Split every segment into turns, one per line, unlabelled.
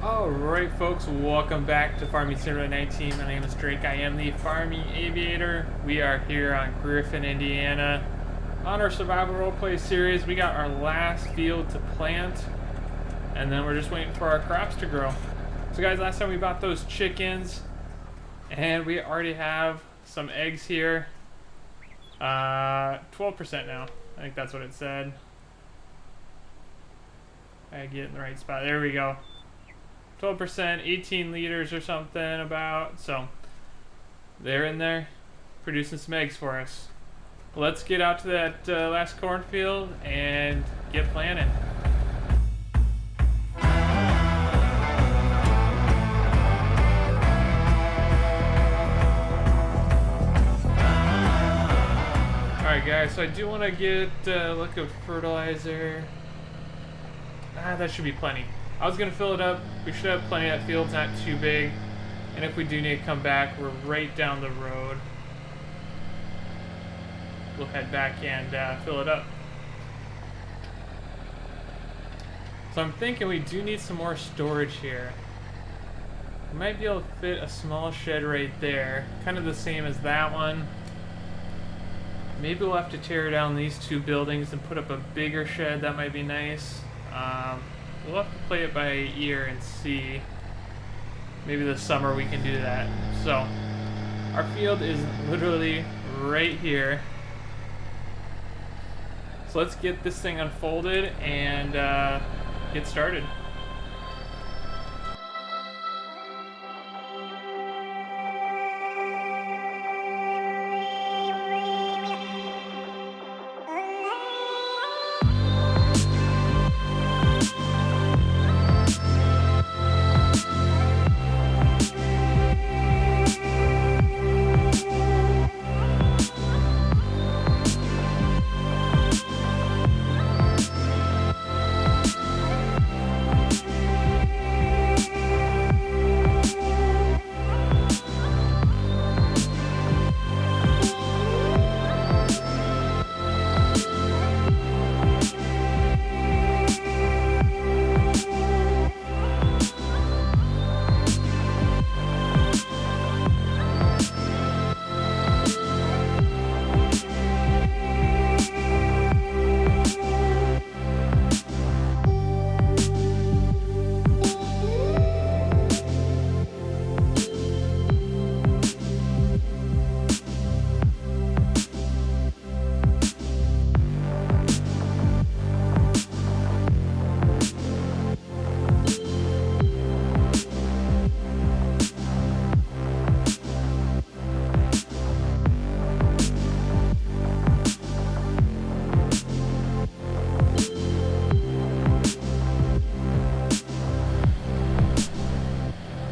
Alright folks, welcome back to Farming Simulator 19. My name is Drake. I am the Farming Aviator. We are here on Griffin, Indiana. On our survival roleplay series, we got our last field to plant, and then we're just waiting for our crops to grow. So guys, last time we bought those chickens, and we already have some eggs here. 12% now. I think that's what it said. I get in the right spot. There we go. 12%, 18 liters or something about. So they're in there producing some eggs for us. Let's get out to that last cornfield and get planting. Alright guys, so I do want to get a look at fertilizer. That should be plenty. I was going to fill it up. We should have plenty. That field's not too big. And if we do need to come back, we're right down the road. We'll head back and fill it up. So I'm thinking we do need some more storage here. We might be able to fit a small shed right there. Kind of the same as that one. Maybe we'll have to tear down these two buildings and put up a bigger shed. That might be nice. We'll have to play it by ear and see. Maybe this summer we can do that. So, our field is literally right here. So let's get this thing unfolded and get started.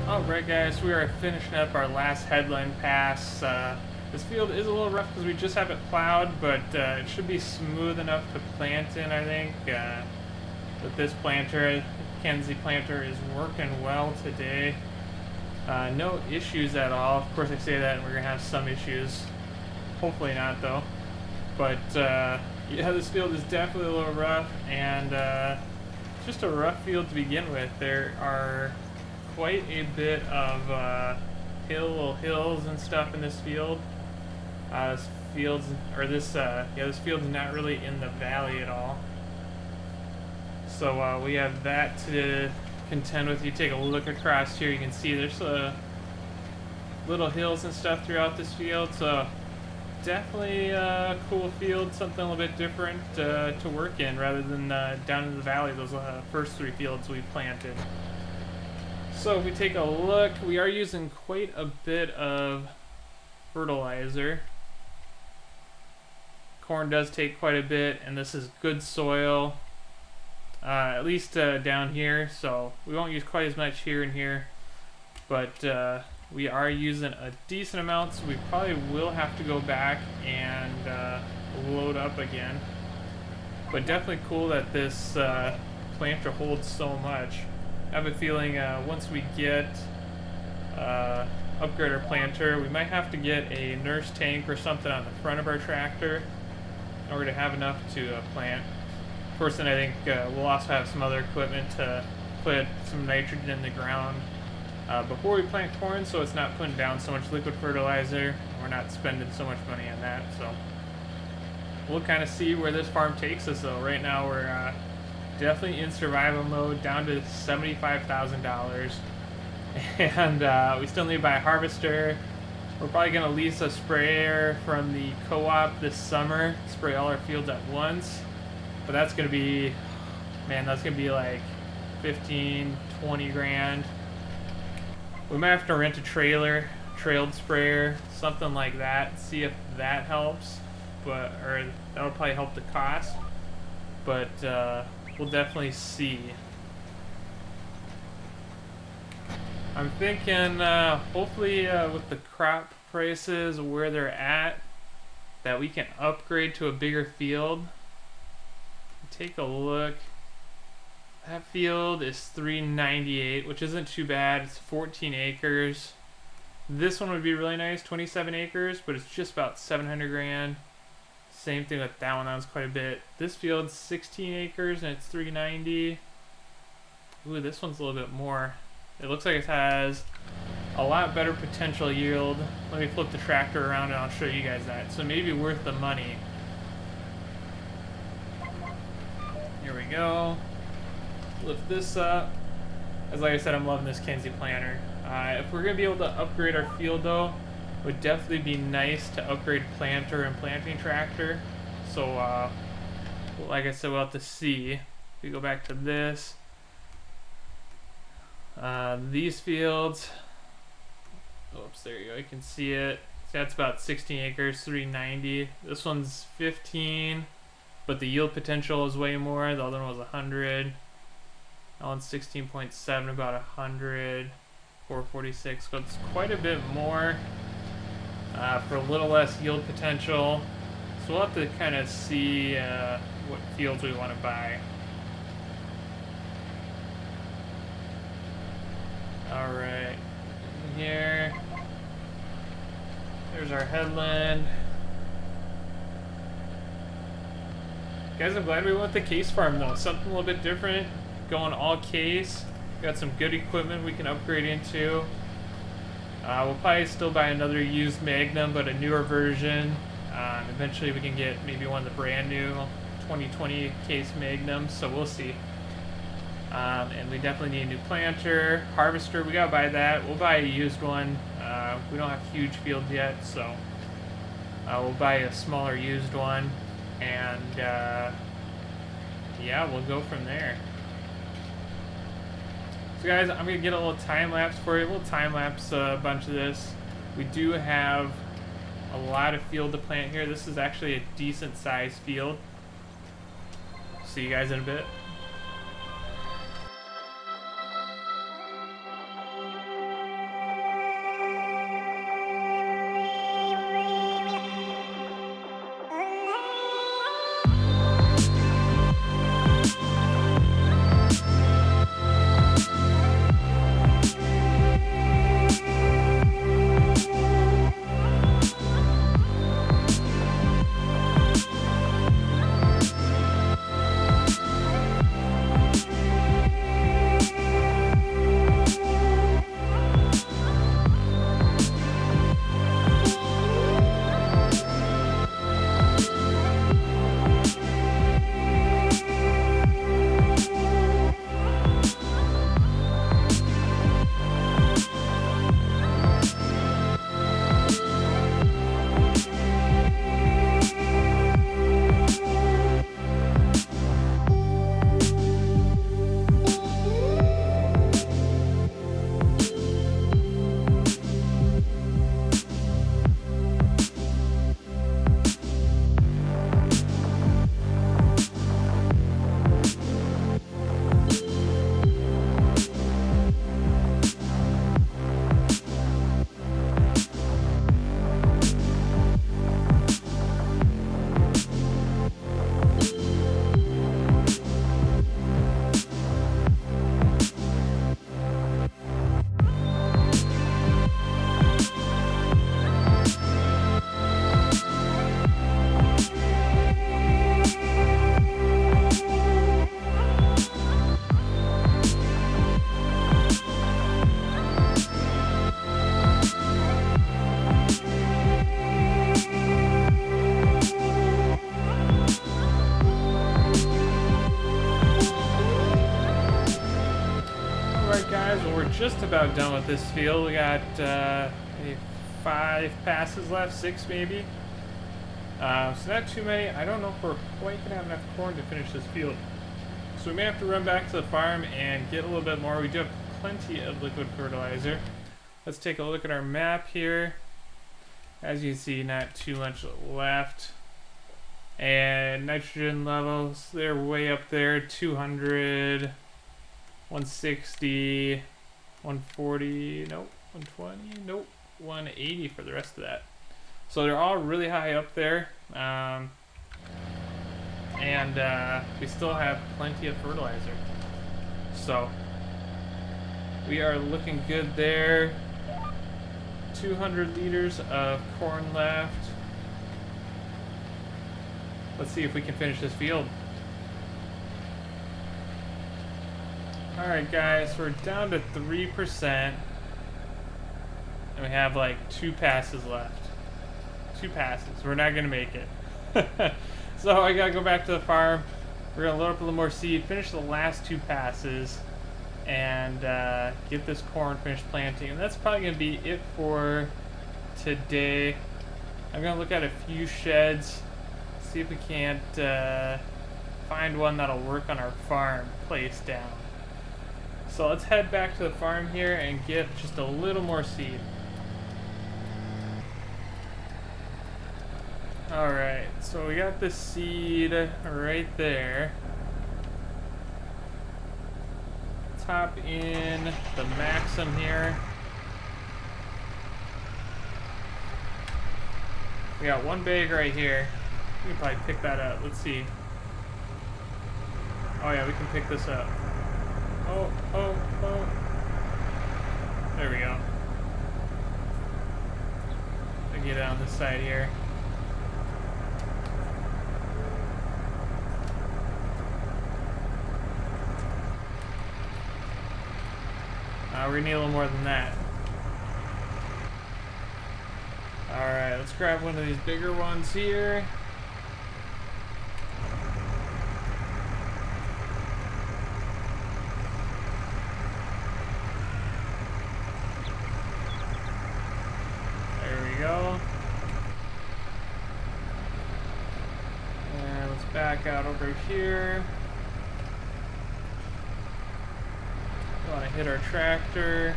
Alright guys, we are finishing up our last headland pass. This field is a little rough because we just have it plowed, but it should be smooth enough to plant in, I think. With this planter, Kenzie planter is working well today. No issues at all. Of course I say that and we're going to have some issues. Hopefully not though. But yeah, this field is definitely a little rough, and it's just a rough field to begin with. There are quite a bit of little hills and stuff in this field. This field's not really in the valley at all. So we have that to contend with. You take a look across here, you can see there's little hills and stuff throughout this field. So definitely a cool field, something a little bit different to work in rather than down in the valley, those first three fields we planted. So if we take a look, we are using quite a bit of fertilizer. Corn does take quite a bit, and this is good soil, at least down here, so we won't use quite as much here and here, but we are using a decent amount, so we probably will have to go back and load up again. But definitely cool that this planter holds so much. I have a feeling once we get upgrade our planter, we might have to get a nurse tank or something on the front of our tractor in order to have enough to plant. Of course, then I think we'll also have some other equipment to put some nitrogen in the ground before we plant corn, so it's not putting down so much liquid fertilizer. We're not spending so much money on that, so we'll kind of see where this farm takes us. Though right now we're definitely in survival mode, down to $75,000, and we still need to buy a harvester. We're probably going to lease a sprayer from the co-op this summer, spray all our fields at once. But that's going to be, man, that's going to be like 15, 20 grand. We might have to rent a trailed sprayer, something like that, see if that helps. Or that'll probably help the cost. But we'll definitely see. I'm thinking, hopefully with the crop prices where they're at, that we can upgrade to a bigger field. Take a look. That field is 398, which isn't too bad. It's 14 acres. This one would be really nice, 27 acres, but it's just about 700 grand. Same thing with that one, that was quite a bit. This field's 16 acres and it's 390. Ooh, this one's a little bit more. It looks like it has a lot better potential yield. Let me flip the tractor around and I'll show you guys that. So maybe worth the money. Here we go. Lift this up. As like I said, I'm loving this Kenzie planter. If we're going to be able to upgrade our field though, it would definitely be nice to upgrade planter and planting tractor. So like I said, we'll have to see. If we go back to this. These fields, oops, there you go, you can see it. So that's about 16 acres, 390. This one's 15, but the yield potential is way more. The other one was 100. That one's 16.7, about 100, 446. So it's quite a bit more for a little less yield potential. So we'll have to kind of see what fields we want to buy. Alright, here, there's our headland. Guys, I'm glad we went with the case farm though, something a little bit different, going all case. Got some good equipment we can upgrade into. We'll probably still buy another used Magnum, but a newer version. Eventually we can get maybe one of the brand new 2020 case Magnums, so we'll see. And we definitely need a new planter, harvester. We gotta buy that. We'll buy a used one. We don't have huge fields yet, so we'll buy a smaller used one, and yeah, we'll go from there. So guys, I'm gonna get a little time lapse for you. We'll time lapse a bunch of this. We do have a lot of field to plant here. This is actually a decent sized field. See you guys in a bit. Alright guys, well we're just about done with this field. We got maybe 5 passes left, 6 maybe. So not too many. I don't know if we're quite going to have enough corn to finish this field. So we may have to run back to the farm and get a little bit more. We do have plenty of liquid fertilizer. Let's take a look at our map here. As you can see, not too much left. And nitrogen levels, they're way up there, 200, 160, 140, nope, 120, nope, 180 for the rest of that. So they're all really high up there. We still have plenty of fertilizer. So we are looking good there. 200 liters of corn left. Let's see if we can finish this field. Alright guys, we're down to 3%. And we have like 2 passes left. 2 passes. We're not going to make it. So I got to go back to the farm. We're going to load up a little more seed, finish the last 2 passes, and get this corn finished planting. And that's probably going to be it for today. I'm going to look at a few sheds. See if we can't find one that'll work on our farm place down. So let's head back to the farm here and get just a little more seed. Alright, so we got the seed right there. Let's hop in the Maxim here. We got 1 bag right here. We can probably pick that up. Let's see. Oh yeah, we can pick this up. Oh. There we go. I'll get it on this side here. We're gonna need a little more than that. Alright, let's grab one of these bigger ones here. And let's back out over here. We want to hit our tractor.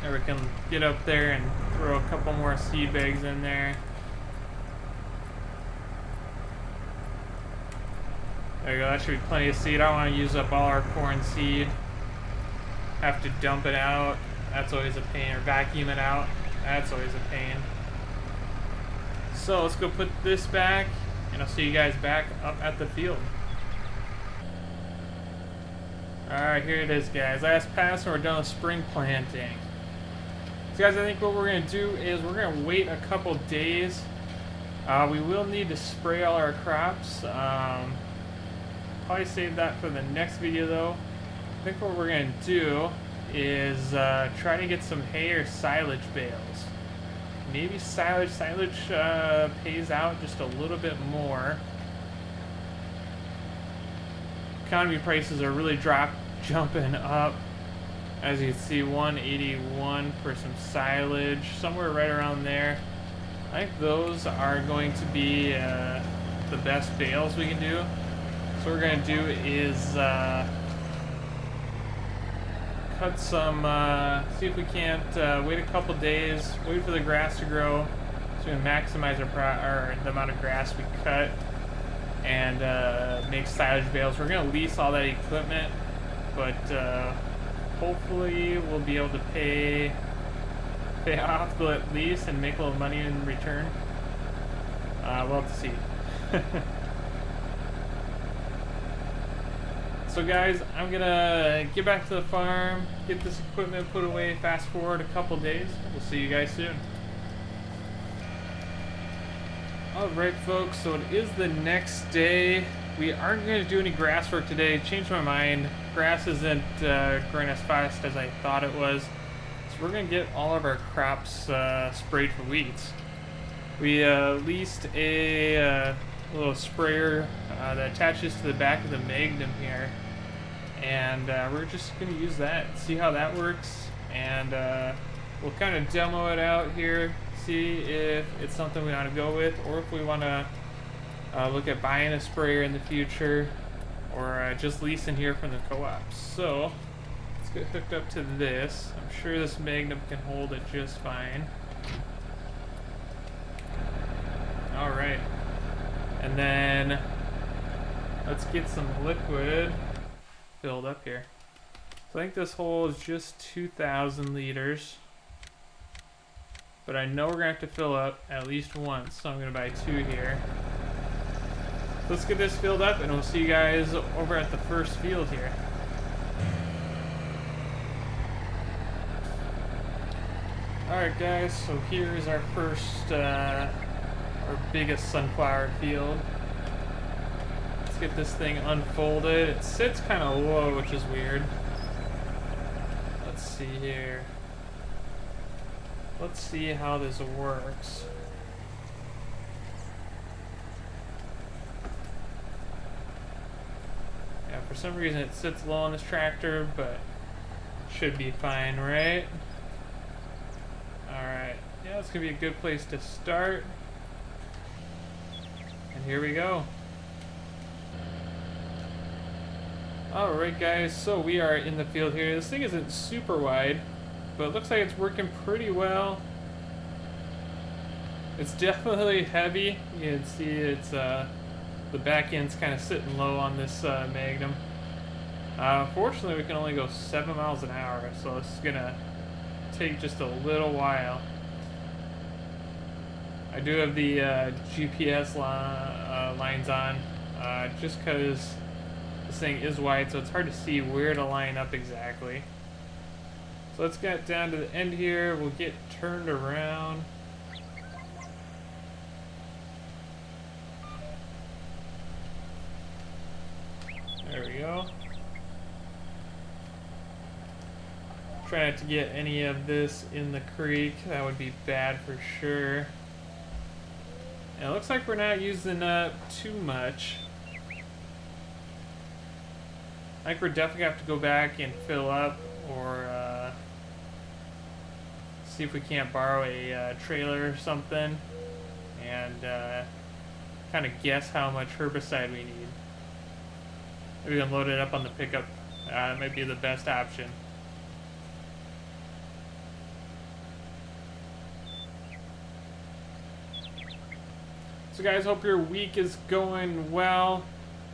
And we can get up there and throw a couple more seed bags in there. There you go, that should be plenty of seed. I don't want to use up all our corn seed. Have to dump it out. That's always a pain. Or vacuum it out. That's always a pain. So let's go put this back, and I'll see you guys back up at the field. Alright, here it is guys. Last pass and we're done with spring planting. So guys, I think what we're going to do is we're going to wait a couple days. We will need to spray all our crops. Probably save that for the next video though. I think what we're going to do is try to get some hay or silage bales. Maybe silage pays out just a little bit more. Economy prices are really jumping up. As you can see, 181 for some silage, somewhere right around there. I think those are going to be the best bales we can do. So what we're going to do is cut some, see if we can't wait a couple days, wait for the grass to grow so we can maximize the amount of grass we cut and make silage bales. We're going to lease all that equipment, but hopefully we'll be able to pay off the lease and make a little money in return. We'll have to see. So guys, I'm gonna get back to the farm, get this equipment put away, fast forward a couple days. We'll see you guys soon. Alright folks, so it is the next day. We aren't going to do any grass work today. Changed my mind. Grass isn't growing as fast as I thought it was. So we're going to get all of our crops sprayed for weeds. We leased a little sprayer that attaches to the back of the Magnum here, and we're just going to use that, see how that works, and we'll kind of demo it out here, see if it's something we want to go with, or if we want to look at buying a sprayer in the future, or just leasing here from the co-op. So let's get hooked up to this. I'm sure this Magnum can hold it just fine. Alright, and then let's get some liquid filled up here. So I think this hole is just 2,000 liters, but I know we're gonna have to fill up at least once, so I'm gonna buy 2 here. Let's get this filled up and we'll see you guys over at the first field here. Alright guys, so here's our first our biggest sunflower field. Let's get this thing unfolded. It sits kind of low, which is weird. Let's see here. Let's see how this works. Yeah, for some reason it sits low on this tractor, but it should be fine, right? Alright, yeah, it's gonna be a good place to start. And here we go. Alright guys, so we are in the field here. This thing isn't super wide, but it looks like it's working pretty well. It's definitely heavy. You can see it's the back end's kind of sitting low on this Magnum. Fortunately, we can only go 7 miles an hour, so it's gonna take just a little while. I do have the GPS lines on, just because this thing is wide, so it's hard to see where to line up exactly. So let's get down to the end here. We'll get turned around. There we go. Try not to get any of this in the creek. That would be bad for sure. And it looks like we're not using up too much. I think we're definitely going to have to go back and fill up, or see if we can't borrow a trailer or something, and kind of guess how much herbicide we need. Maybe we can load it up on the pickup. It might be the best option. So guys, hope your week is going well.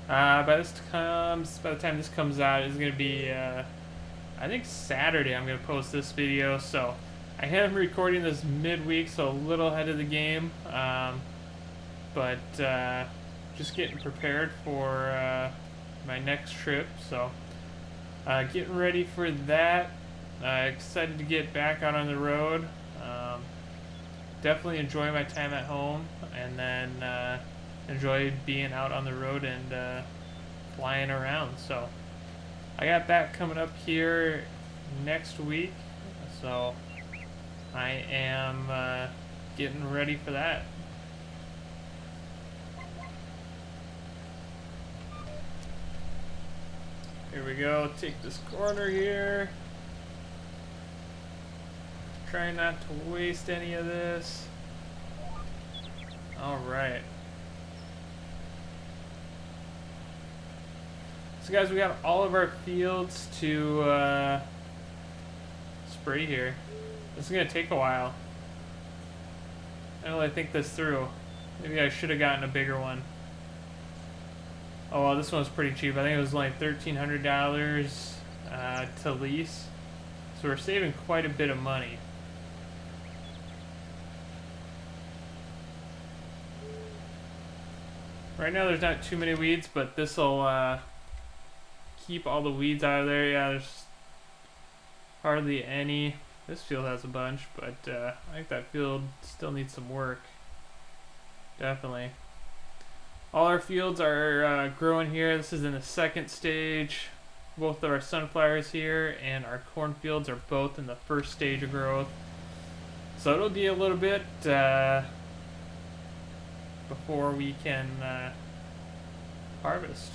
By the time this comes out, it's gonna be I think Saturday. I'm gonna post this video, so I am recording this midweek, so a little ahead of the game. But just getting prepared for my next trip, so getting ready for that. Excited to get back out on the road. Definitely enjoy my time at home, and then enjoy being out on the road and flying around. So I got that coming up here next week, so I am getting ready for that. Here we go, take this corner here. Try not to waste any of this. Alright. So guys, we got all of our fields to spray here. This is going to take a while. I don't really think this through. Maybe I should have gotten a bigger one. Oh well, this one's pretty cheap. I think it was like $1,300 to lease. So we're saving quite a bit of money. Right now there's not too many weeds, but this will keep all the weeds out of there. Yeah, there's hardly any. This field has a bunch, but I think that field still needs some work. Definitely. All our fields are growing here. This is in the second stage. Both of our sunflowers here and our cornfields are both in the first stage of growth. So it'll be a little bit before we can harvest.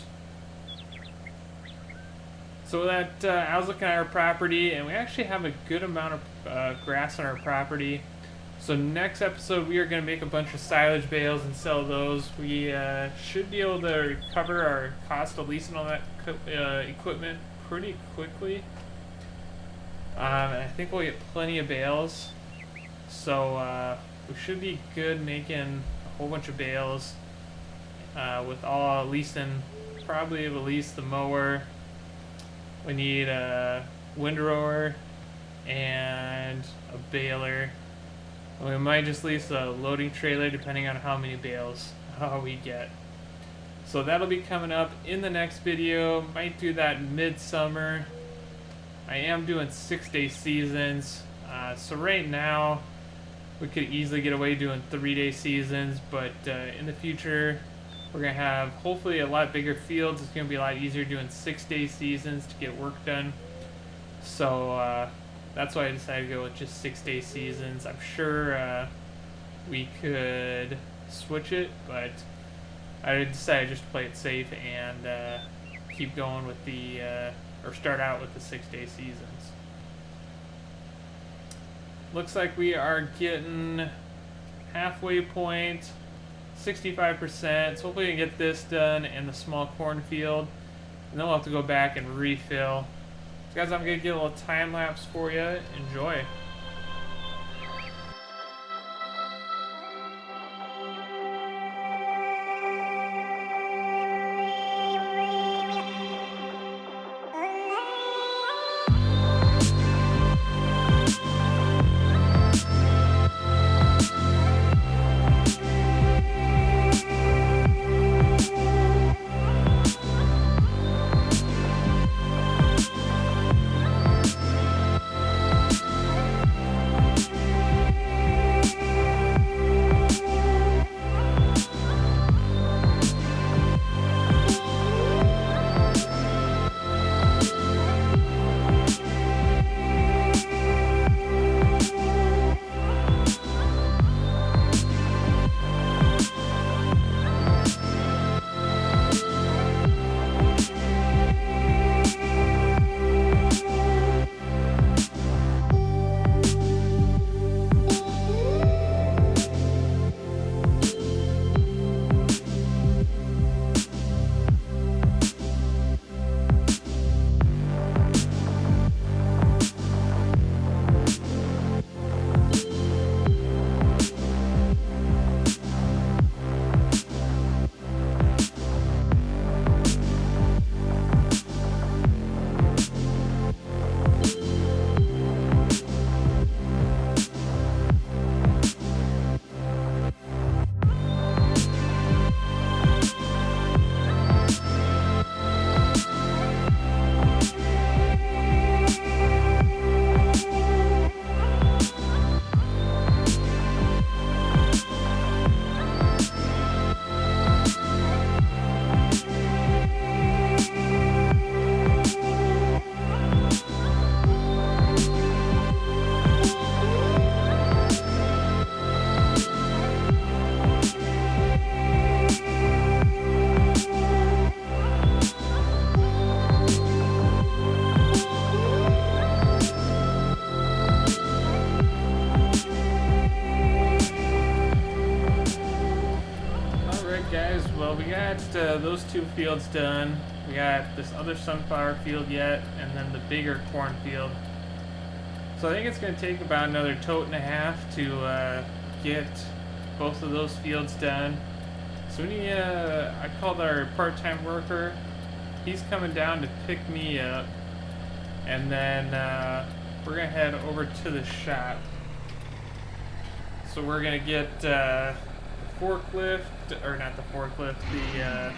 So that I was looking at our property, and we actually have a good amount of grass on our property. So next episode, we are going to make a bunch of silage bales and sell those. We should be able to recover our cost of leasing all that equipment pretty quickly. I think we'll get plenty of bales. So we should be good making a whole bunch of bales with all leasing. Probably at least the mower. We need a windrower and a baler. And we might just lease a loading trailer depending on how many bales we get. So that'll be coming up in the next video. Might do that midsummer. I am doing 6-day seasons. So right now we could easily get away doing 3-day seasons, but in the future we're going to have hopefully a lot bigger fields. It's going to be a lot easier doing 6-day seasons to get work done. So that's why I decided to go with just 6-day seasons. I'm sure we could switch it, but I decided just to play it safe and keep going with the, or start out with the 6-day seasons. Looks like we are getting halfway point. 65%, so hopefully we can get this done in the small cornfield, and then we'll have to go back and refill. So guys, I'm going to get a little time lapse for you. Enjoy. Those two fields done. We got this other sunflower field yet, and then the bigger cornfield. So I think it's going to take about another tote and a half to get both of those fields done. So we need, I called our part-time worker. He's coming down to pick me up, and then we're going to head over to the shop. So we're going to get the forklift, or not the forklift, the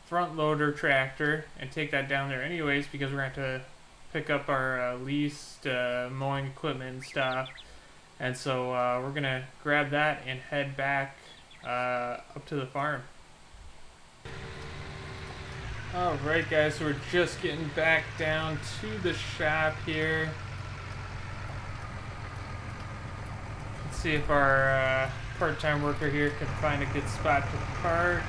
front loader tractor, and take that down there anyways, because we're going to have to pick up our leased mowing equipment and stuff. And so we're going to grab that and head back up to the farm. Alright guys, so we're just getting back down to the shop here. Let's see if our part-time worker here can find a good spot to park.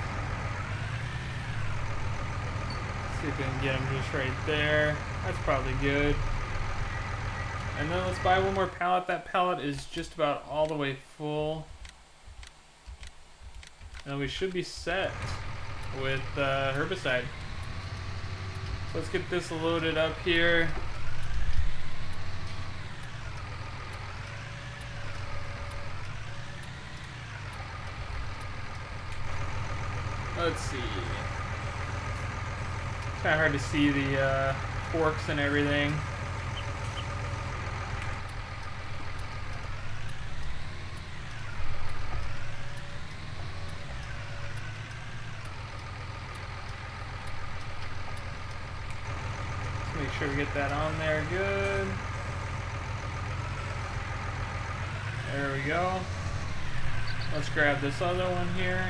See if we can get him just right there. That's probably good. And then let's buy one more pallet. That pallet is just about all the way full. And we should be set with herbicide. So let's get this loaded up here. Let's see. It's kind of hard to see the forks and everything. Make sure we get that on there good. There we go. Let's grab this other one here.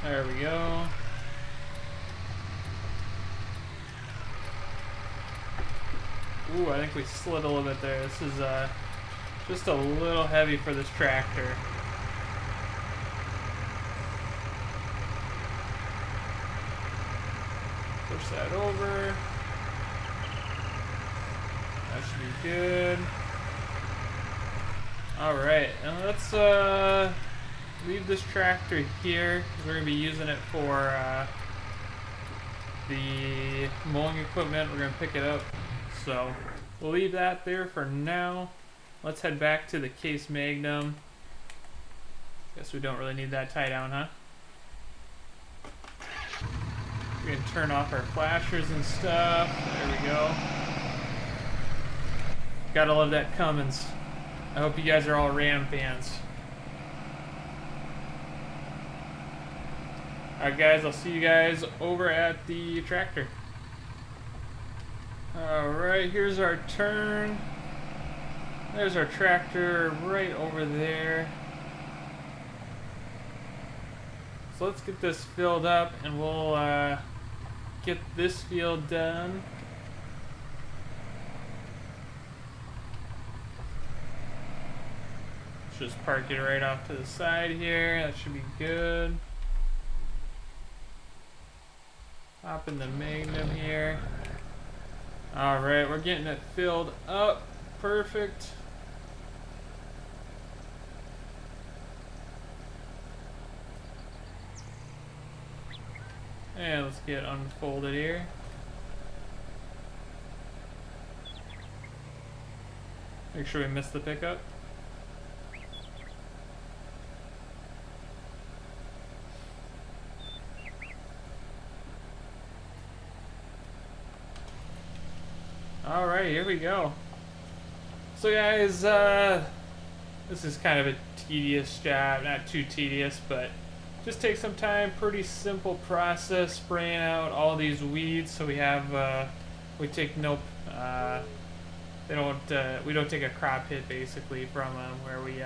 There we go. Ooh, I think we slid a little bit there. This is just a little heavy for this tractor. Push that over. That should be good. Alright, and let's leave this tractor here because we're going to be using it for the mowing equipment. We're going to pick it up. So we'll leave that there for now. Let's head back to the case magnum. Guess we don't really need that tie down, huh? We're gonna turn off our flashers and stuff. There we go. Gotta love that Cummins. I hope you guys are all Ram fans. Alright guys, I'll see you guys over at the tractor. Alright, here's our turn. There's our tractor right over there. So let's get this filled up and we'll get this field done. Let's just park it right off to the side here. That should be good. Hop in the Magnum here. Alright, we're getting it filled up. Perfect. And let's get unfolded here. Make sure we miss the pickup. Alright, here we go. So guys, this is kind of a tedious job, not too tedious, but just take some time. Pretty simple process, spraying out all these weeds. So we have, we take no, we don't take a crop hit basically from them, where we,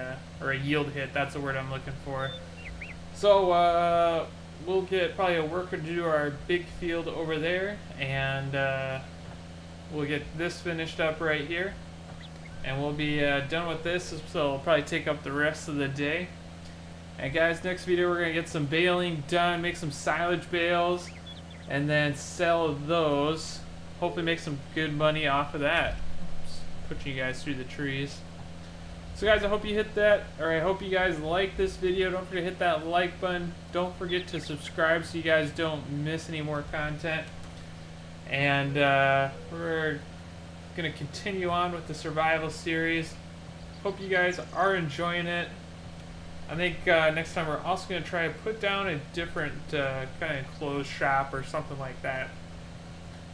or a yield hit. That's the word I'm looking for. So we'll get probably a worker to do our big field over there, and we'll get this finished up right here, and we'll be done with this. So it'll probably take up the rest of the day. And guys, next video we're gonna get some baling done, make some silage bales, and then sell those. Hopefully make some good money off of that. Just pushing you guys through the trees. So guys, I hope you hit that, or I hope you guys like this video. Don't forget to hit that like button. Don't forget to subscribe so you guys don't miss any more content. And we're going to continue on with the survival series. Hope you guys are enjoying it. I think next time we're also going to try to put down a different kind of enclosed shop or something like that.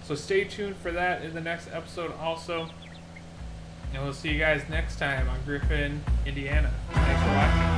So stay tuned for that in the next episode also. And we'll see you guys next time on Griffin, Indiana. Thanks for watching.